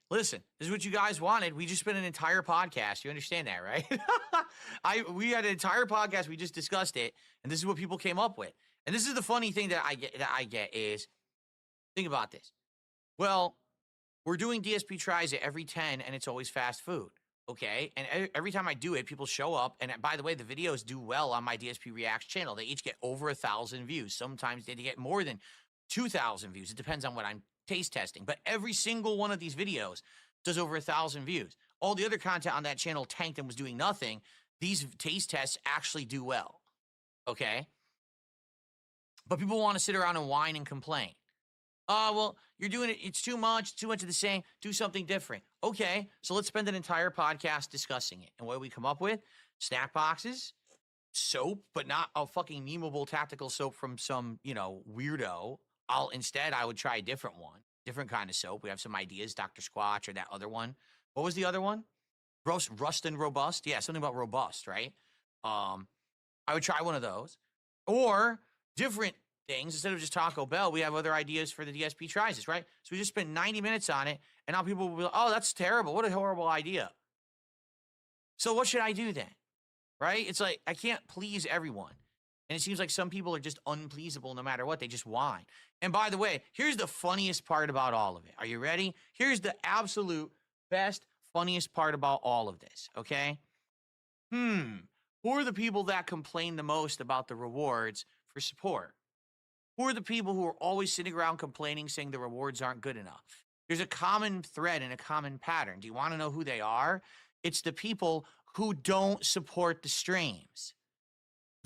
listen, this is what you guys wanted. We just spent an entire podcast. You understand that, right? We had an entire podcast. We just discussed it, and this is what people came up with. And this is the funny thing that I get is, think about this. Well, we're doing DSP tries it every 10, and it's always fast food. Okay. And every time I do it, people show up. And by the way, the videos do well on my DSP Reacts channel. They each get over 1,000 views. Sometimes they get more than 2,000 views. It depends on what I'm taste testing. But every single one of these videos does over 1,000 views. All the other content on that channel tanked and was doing nothing. These taste tests actually do well. Okay. But people want to sit around and whine and complain. Well, you're doing it. It's too much of the same. Do something different. Okay, so let's spend an entire podcast discussing it. And what do we come up with? Snack boxes, soap, but not a fucking memeable tactical soap from some, weirdo. I would try a different one, different kind of soap. We have some ideas, Dr. Squatch or that other one. What was the other one? Rust and Robust? Yeah, something about robust, right? I would try one of those. Or different things. Instead of just Taco Bell, we have other ideas for the DSP tries this, right? So we just spent 90 minutes on it, and now people will be like, oh, that's terrible. What a horrible idea. So what should I do then? Right? It's like, I can't please everyone. And it seems like some people are just unpleasable no matter what. They just whine. And by the way, here's the funniest part about all of it. Are you ready? Here's the absolute best, funniest part about all of this, okay? Who are the people that complain the most about the rewards for support? Who are the people who are always sitting around complaining, saying the rewards aren't good enough? There's a common thread and a common pattern. Do you want to know who they are? It's the people who don't support the streams.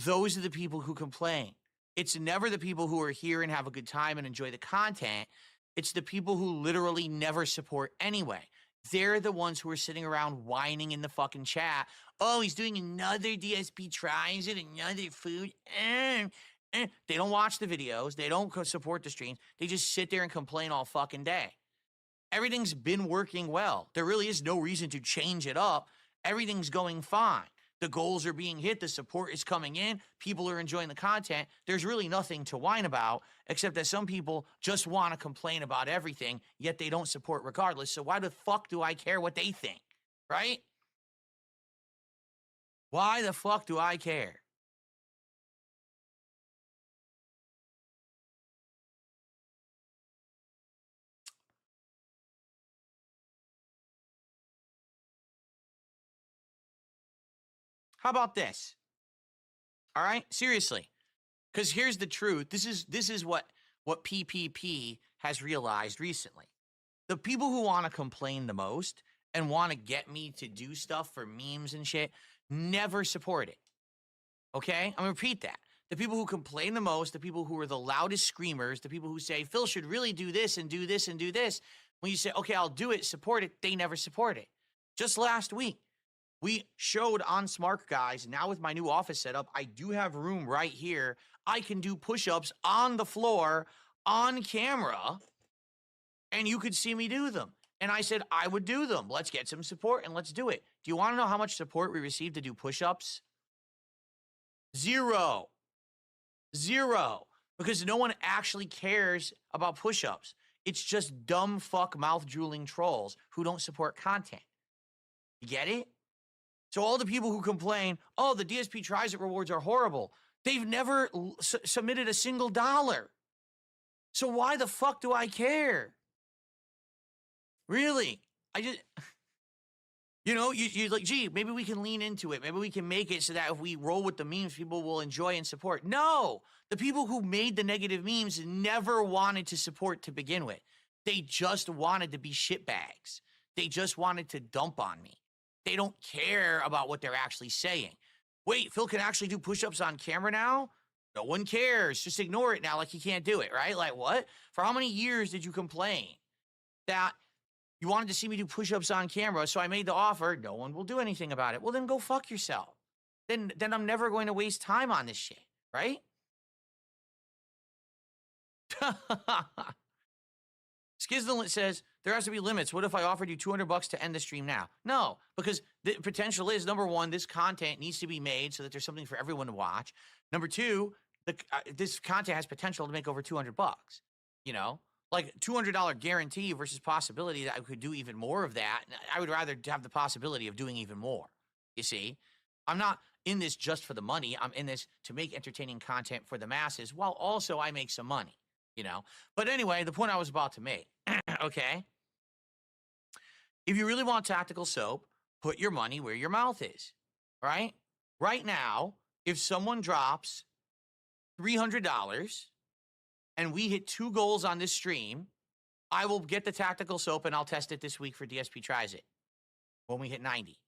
Those are the people who complain. It's never the people who are here and have a good time and enjoy the content. It's the people who literally never support anyway. They're the ones who are sitting around whining in the fucking chat. Oh, he's doing another DSP tries it, another food. They don't watch the videos. They don't support the streams. They just sit there and complain all fucking day. Everything's been working well. There really is no reason to change it up. Everything's going fine. The goals are being hit. The support is coming in. People are enjoying the content. There's really nothing to whine about, except that some people just want to complain about everything, yet they don't support regardless. So why the fuck do I care what they think, right? Why the fuck do I care? How about this? All right, seriously, because here's the truth. This is what PPP has realized recently. The people who want to complain the most and want to get me to do stuff for memes and shit never support it. Okay, I'm gonna repeat that. The people who complain the most, the people who are the loudest screamers, the people who say Phil should really do this and do this and do this. When you say, okay, I'll do it, support it, they never support it. Just last week, we showed on Smart Guys, now with my new office setup, I do have room right here. I can do push-ups on the floor, on camera, and you could see me do them. And I said, I would do them. Let's get some support and let's do it. Do you want to know how much support we received to do push-ups? Zero. Because no one actually cares about push-ups. It's just dumb fuck mouth-drooling trolls who don't support content. You get it? So all the people who complain, oh, the DSP tries it rewards are horrible, they've never submitted a single dollar. So why the fuck do I care? Really? I just, you're like, gee, maybe we can lean into it. Maybe we can make it so that if we roll with the memes, people will enjoy and support. No, the people who made the negative memes never wanted to support to begin with. They just wanted to be shitbags. They just wanted to dump on me. They don't care about what they're actually saying. Wait, Phil can actually do push-ups on camera now? No one cares. Just ignore it now like he can't do it, right? Like what? For how many years did you complain that you wanted to see me do push-ups on camera, so I made the offer? No one will do anything about it. Well, then go fuck yourself. Then I'm never going to waste time on this shit, right? Skizzle says, there has to be limits. What if I offered you $200 to end the stream now? No, because the potential is, number one, this content needs to be made so that there's something for everyone to watch. Number two, this content has potential to make over $200, like $200 guarantee versus possibility that I could do even more of that. I would rather have the possibility of doing even more. You see, I'm not in this just for the money. I'm in this to make entertaining content for the masses while also I make some money, you know? But anyway, the point I was about to make, okay? If you really want tactical soap, put your money where your mouth is, right? Right now, if someone drops $300 and we hit 2 goals on this stream, I will get the tactical soap and I'll test it this week for DSP Tries It when we hit 90.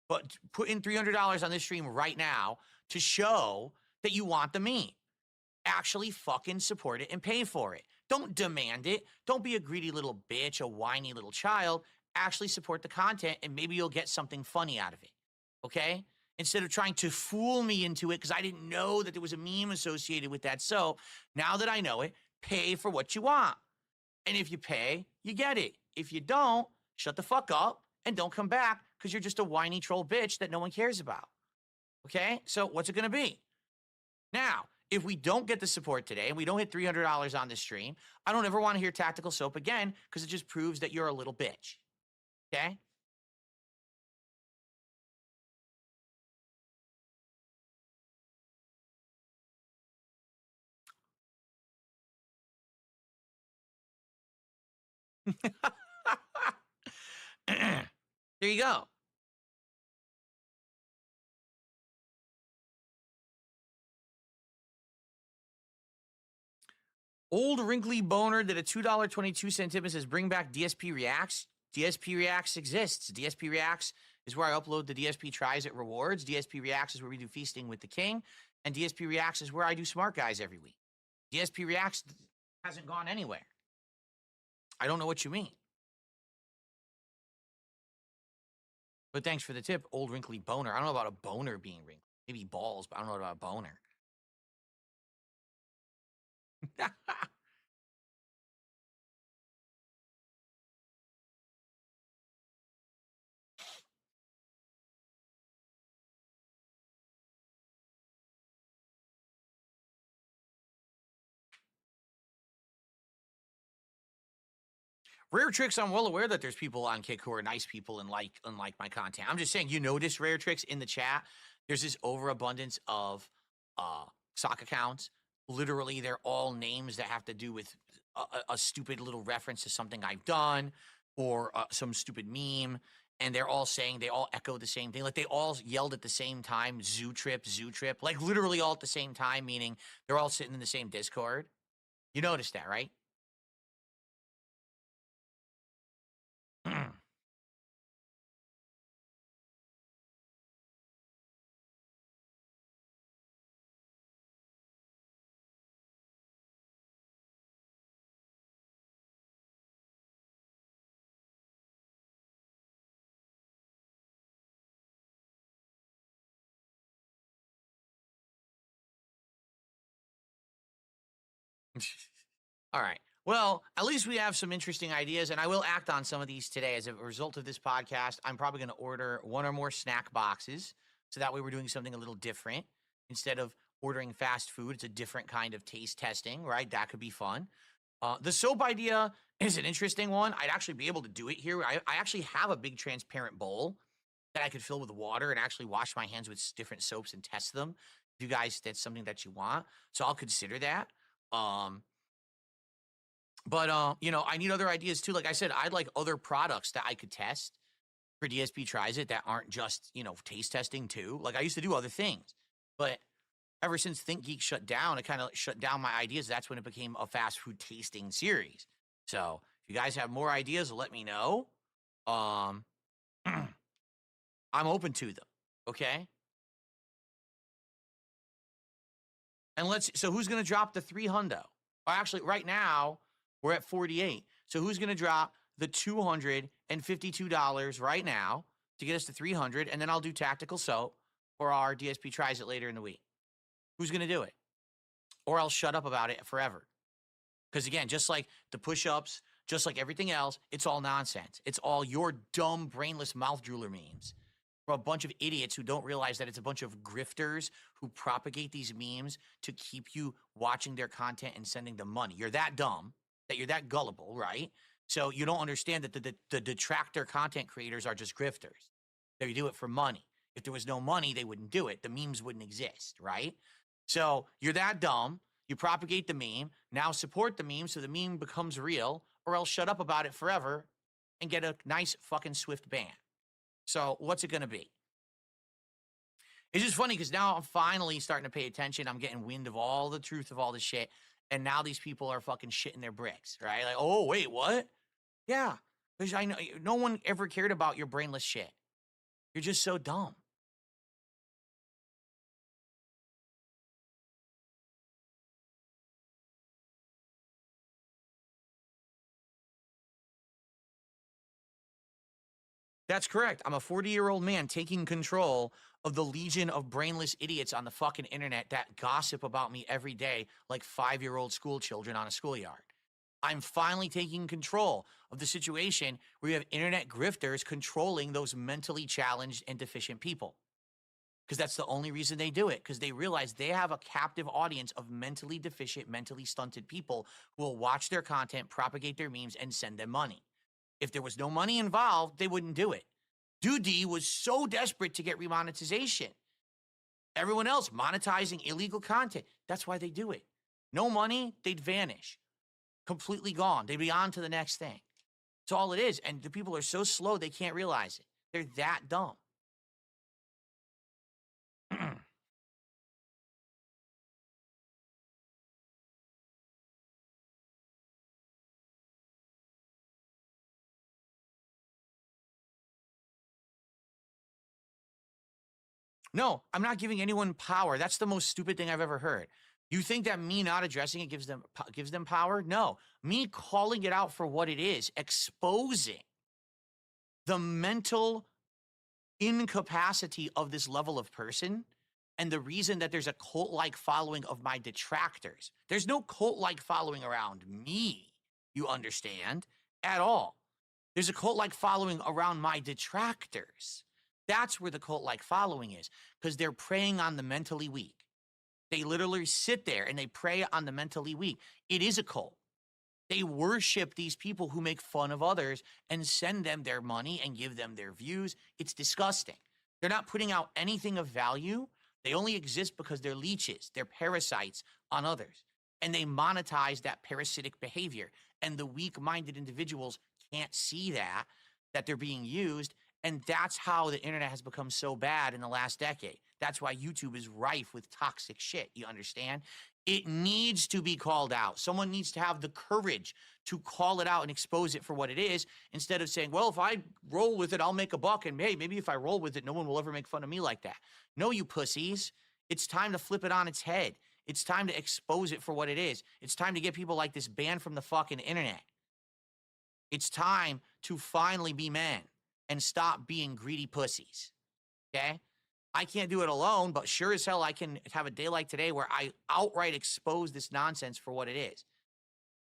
But put in $300 on this stream right now to show that you want the meme. Actually fucking support it and pay for it. Don't demand it. Don't be a greedy little bitch, a whiny little child. Actually support the content and maybe you'll get something funny out of it, okay? Instead of trying to fool me into it because I didn't know that there was a meme associated with that soap. Now that I know it, pay for what you want. And if you pay, you get it. If you don't, shut the fuck up and don't come back because you're just a whiny troll bitch that no one cares about, okay? So what's it going to be? Now, if we don't get the support today and we don't hit $300 on this stream, I don't ever want to hear tactical soap again because it just proves that you're a little bitch. Okay? There you go. Old Wrinkly Boner did a $2.22 tip and says, bring back DSP Reacts. DSP Reacts exists. DSP Reacts is where I upload the DSP Tries It rewards. DSP Reacts is where we do Feasting with the King. And DSP Reacts is where I do Smart Guys every week. DSP Reacts hasn't gone anywhere. I don't know what you mean. But thanks for the tip, Old Wrinkly Boner. I don't know about a boner being wrinkled. Maybe balls, but I don't know about a boner. Rare Tricks, I'm well aware that there's people on Kick who are nice people and like my content. I'm just saying, you notice Rare Tricks in the chat. There's this overabundance of sock accounts. Literally, they're all names that have to do with a stupid little reference to something I've done or some stupid meme. And they're all saying, they all echo the same thing. Like they all yelled at the same time, zoo trip, like literally all at the same time, meaning they're all sitting in the same Discord. You noticed that, right? All right. Well, at least we have some interesting ideas, and I will act on some of these today. As a result of this podcast, I'm probably going to order 1 or more snack boxes, so that way we're doing something a little different. Instead of ordering fast food, it's a different kind of taste testing, right? That could be fun. The soap idea is an interesting one. I'd actually be able to do it here. I actually have a big transparent bowl that I could fill with water and actually wash my hands with different soaps and test them. If you guys, that's something that you want. So I'll consider that. But you know, I need other ideas too. Like I said, I'd like other products that I could test for DSP Tries It that aren't just, you know, taste testing too. Like I used to do other things, but ever since Think Geek shut down, it kind of shut down my ideas. That's when it became a fast food tasting series. So if you guys have more ideas, let me know. I'm open to them. Okay. And so who's going to drop the 300? Well, actually, right now, we're at 48. So who's going to drop the $252 right now to get us to 300? And then I'll do tactical soap for our DSP Tries It later in the week. Who's going to do it? Or I'll shut up about it forever. Because again, just like the push-ups, just like everything else, it's all nonsense. It's all your dumb, brainless mouth drooler memes. For a bunch of idiots who don't realize that it's a bunch of grifters who propagate these memes to keep you watching their content and sending them money. You're that dumb. that you're that gullible, right? So you don't understand that the detractor content creators are just grifters. They do it for money. If there was no money, they wouldn't do it. The memes wouldn't exist, right? So you're that dumb. You propagate the meme. Now support the meme so the meme becomes real, or else shut up about it forever and get a nice fucking swift ban. So what's it going to be? It's just funny because now I'm finally starting to pay attention. I'm getting wind of all the truth of all this shit. And now these people are fucking shitting their bricks, right? Like, oh, wait, what? Yeah. Because I know no one ever cared about your brainless shit. You're just so dumb. That's correct. I'm a 40-year-old man taking control of the legion of brainless idiots on the fucking internet that gossip about me every day like 5-year-old school children on a schoolyard. I'm finally taking control of the situation where you have internet grifters controlling those mentally challenged and deficient people. Because that's the only reason they do it, because they realize they have a captive audience of mentally deficient, mentally stunted people who will watch their content, propagate their memes, and send them money. If there was no money involved, they wouldn't do it. Doody was so desperate to get remonetization. Everyone else monetizing illegal content. That's why they do it. No money, they'd vanish. Completely gone. They'd be on to the next thing. That's all it is. And the people are so slow, they can't realize it. They're that dumb. No, I'm not giving anyone power. That's the most stupid thing I've ever heard. You think that me not addressing it gives them power? No, me calling it out for what it is, exposing the mental incapacity of this level of person and the reason that there's a cult-like following of my detractors. There's no cult-like following around me, you understand, at all. There's a cult-like following around my detractors. That's where the cult-like following is, because they're preying on the mentally weak. They literally sit there and they prey on the mentally weak. It is a cult. They worship these people who make fun of others and send them their money and give them their views. It's disgusting. They're not putting out anything of value. They only exist because they're leeches. They're parasites on others. And they monetize that parasitic behavior. And the weak-minded individuals can't see that they're being used. And that's how the internet has become so bad in the last decade. That's why YouTube is rife with toxic shit. You understand? It needs to be called out. Someone needs to have the courage to call it out and expose it for what it is, instead of saying, well, if I roll with it, I'll make a buck. And hey, maybe if I roll with it, no one will ever make fun of me like that. No, you pussies. It's time to flip it on its head. It's time to expose it for what it is. It's time to get people like this banned from the fucking internet. It's time to finally be men and stop being greedy pussies, okay? I can't do it alone, but sure as hell I can have a day like today where I outright expose this nonsense for what it is.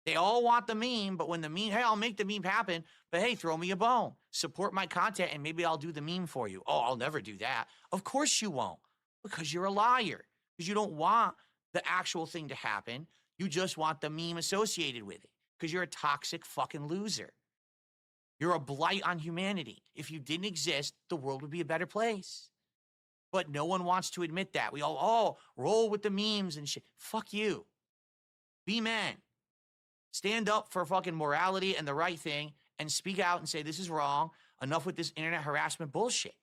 They all want the meme, but when the meme, hey, I'll make the meme happen, but hey, throw me a bone. Support my content and maybe I'll do the meme for you. Oh, I'll never do that. Of course you won't, because you're a liar, because you don't want the actual thing to happen. You just want the meme associated with it, because you're a toxic fucking loser. You're a blight on humanity. If you didn't exist, the world would be a better place. But no one wants to admit that. We all, roll with the memes and shit. Fuck you. Be men. Stand up for fucking morality and the right thing and speak out and say, this is wrong. Enough with this internet harassment bullshit.